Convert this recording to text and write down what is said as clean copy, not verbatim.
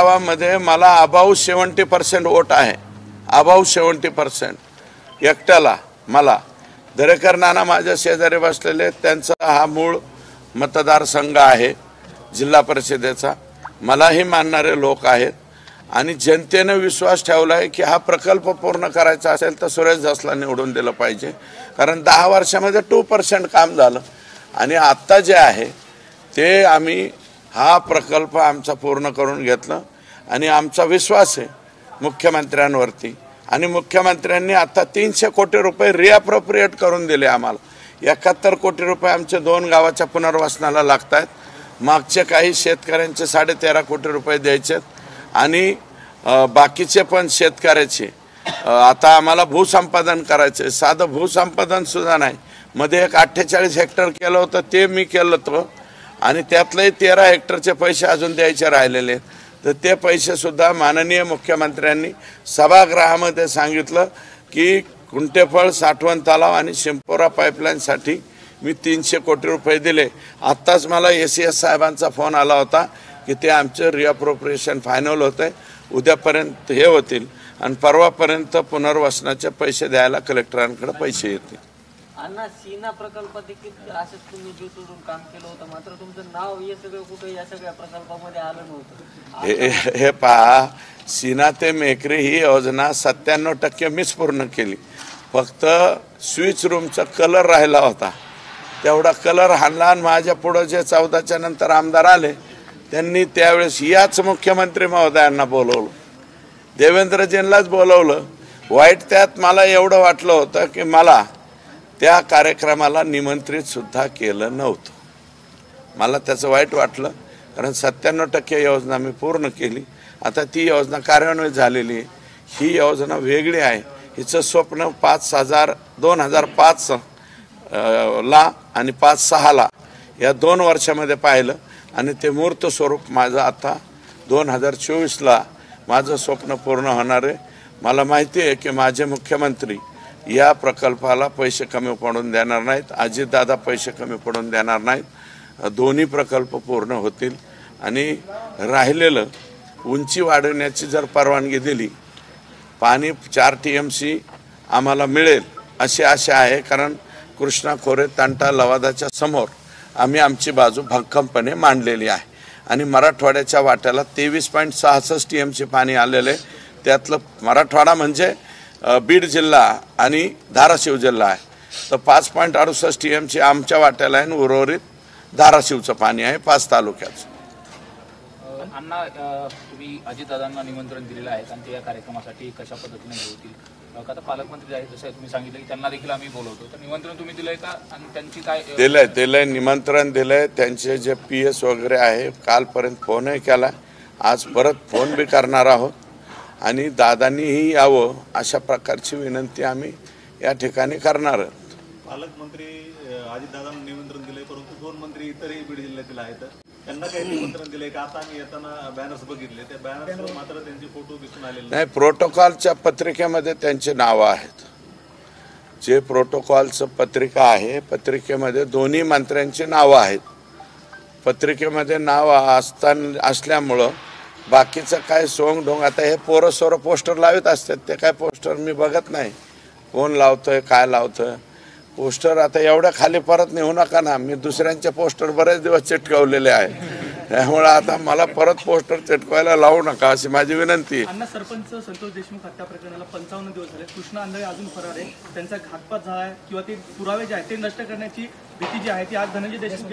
गावामध्ये मला above 70% vote आहे, अबाव 70% एकट्याला. मला दरेकर नाना माझ्या शेजारी बसलेले, त्यांचा हा मूळ मतदारसंघ आहे जिल्हा परिषदेचा. मलाही मानणारे लोक आहेत आणि जनतेने विश्वास ठेवला आहे की हा प्रकल्प पूर्ण करायचा असेल तर सुरेश धसला निवडून दिलं पाहिजे. कारण 10 वर्षामध्ये 2% काम झालं आणि आत्ता जे आहे ते आम्ही हा प्रकल्प आमचा पूर्ण करून घेतलं आणि आमचा विश्वास आहे मुख्यमंत्र्यांवरती. आणि मुख्यमंत्र्यांनी आता 300 कोटी रुपये रिअप्रोप्रिएट करून दिले आम्हाला. 71 कोटी रुपये आमच्या 2 गावाच्या पुनर्वसनाला लागत आहेत. मागचे काही शेतकऱ्यांचे 13.5 कोटी रुपये द्यायचे आणि बाकीचे पण शेतकऱ्याचे आता आम्हाला भूसंपादन करायचं आहे. साधं भूसंपादन सुद्धा नाही. मध्ये एक 48 हेक्टर केलं होतं, ते मी केलं होतं आणि त्यातले 13 हेक्टरचे पैसे अजून द्यायचे राहिलेले. तर ते पैसे सुद्धा माननीय मुख्यमंत्र्यांनी सभागृहामध्ये सांगितलं की कुंटेफळ साठवण तलाव आणि शिंपोरा पाईपलाईनसाठी मी 300 कोटी रुपये दिले. आत्ताच मला ACS साहेबांचा फोन आला होता की ते आमचं रिअप्रोप्रिएशन फायनल होतं आहे, उद्यापर्यंत हे होतील आणि परवापर्यंत पुनर्वसनाचे पैसे द्यायला कलेक्टरांकडे पैसे येतील. अण्णा, सीना प्रकल्प देखील असंच तुम्ही जीव तोडून काम केलं होतं, मात्र तुमचं नाव हे सगळं कुठे या सगळ्या प्रकल्पामध्ये आलं नव्हतं. हे पहा, सीना ते मेकरी ही योजना 97% मीच पूर्ण केली. फक्त स्विच रूमचा कलर राहिला होता, तेवढा कलर हाणला आणि माझ्या पुढं जे 14च्या नंतर आमदार आले त्यांनी त्यावेळेस याच मुख्यमंत्री महोदयांना बोलवलं, देवेंद्रजींनाच बोलवलं. वाईट त्यात मला एवढं वाटलं होतं की मला त्या कार्यक्रमाला निमंत्रित सुद्धा केलं नव्हतं. मला त्याचं वाईट वाटलं कारण 97% योजना मी पूर्ण केली. आता ती योजना कार्यान्वित झालेली आहे. ही योजना वेगळी आहे. हिचं स्वप्न 2005 ला आणि 5-6 ला या 2 वर्षामध्ये पाहिलं आणि ते मूर्त स्वरूप माझं आता 2024 ला माझं स्वप्न पूर्ण होणार आहे. मला माहिती आहे की माझे मुख्यमंत्री या प्रकल्पाला पैसे कमी पडून देणार नाहीत, अजितदादा पैसे कमी पडून देणार नाहीत. दोन्ही प्रकल्प पूर्ण होतील आणि राहिलेलं उंची वाढवण्याची जर परवानगी दिली, पाणी 4 TMC आम्हाला मिळेल अशी आशा आहे. कारण कृष्णा खोरे तंटा लवादाच्या समोर आम्ही आमची बाजू भक्कमपणे मांडलेली आहे आणि मराठवाड्याच्या वाट्याला 23.66 TMC पाणी आलेले. त्यातलं मराठवाडा म्हणजे बीड जिल्हा आणि धाराशिव जिल्हा आहे. तर 5.68 TMC आमच्या वाट्याला आहे आणि उर्वरित धाराशिवचं पाणी आहे 5 तालुक्याचं. अण्णा, तुम्ही अजितदादांना निमंत्रण दिलेलं आहे आणि ते या कार्यक्रमासाठी कशा पद्धतीने होतील? आता पालकमंत्री आहेत जसं तुम्ही सांगितलं की त्यांना देखील आम्ही बोलवतो, तर निमंत्रण तुम्ही दिलंय का आणि त्यांची काय? दिलंय निमंत्रण दिलंय. त्यांचे जे PS वगैरे आहे कालपर्यंत फोनही केला, आज परत फोन बी करणार आहोत आणि दादांनीही यावं अशा प्रकारची विनंती आम्ही या ठिकाणी करणार आहोत. पालकमंत्री अजितदादांना निमंत्रण दिले, परंतु 2 मंत्री इतरही बीड जिल्ह्यातील आहेत, त्यांना काही निमंत्रण दिले का? आता आम्ही येताना बॅनर्स बघितले, त्या बॅनर्सवर मात्र त्यांचे फोटो दिसून आलेले नाही. प्रोटोकॉलच्या पत्रिकेमध्ये त्यांचे नावं आहेत. जे प्रोटोकॉलचं पत्रिका आहे, पत्रिकेमध्ये दोन्ही मंत्र्यांची नावं आहेत. पत्रिकेमध्ये नाव असल्यामुळं बाकीचं काय सोंग ढोंग. आता हे पोरं सोरं पोस्टर लावत असतात, ते काय पोस्टर मी बघत नाही कोण लावतोय काय लावतोय पोस्टर. आता एवढ्या खाली परत नेऊ नका ना. मी दुसऱ्यांचे पोस्टर बरेच दिवस चिटकवलेले आहे, त्यामुळे आता मला परत पोस्टर चिटकवायला लावू नका अशी माझी विनंती. अण्णा, सरपंच संतोष देशमुख हत्या प्रकरणाला 55 दिवस झाले. कृष्णा आंधळे अजून फरार आहे. त्यांचा घातपात झाला आहे किंवा ते पुरावे जे आहेत ते नष्ट करण्याची भीती जी आहे ती आज धनंजय देशमुख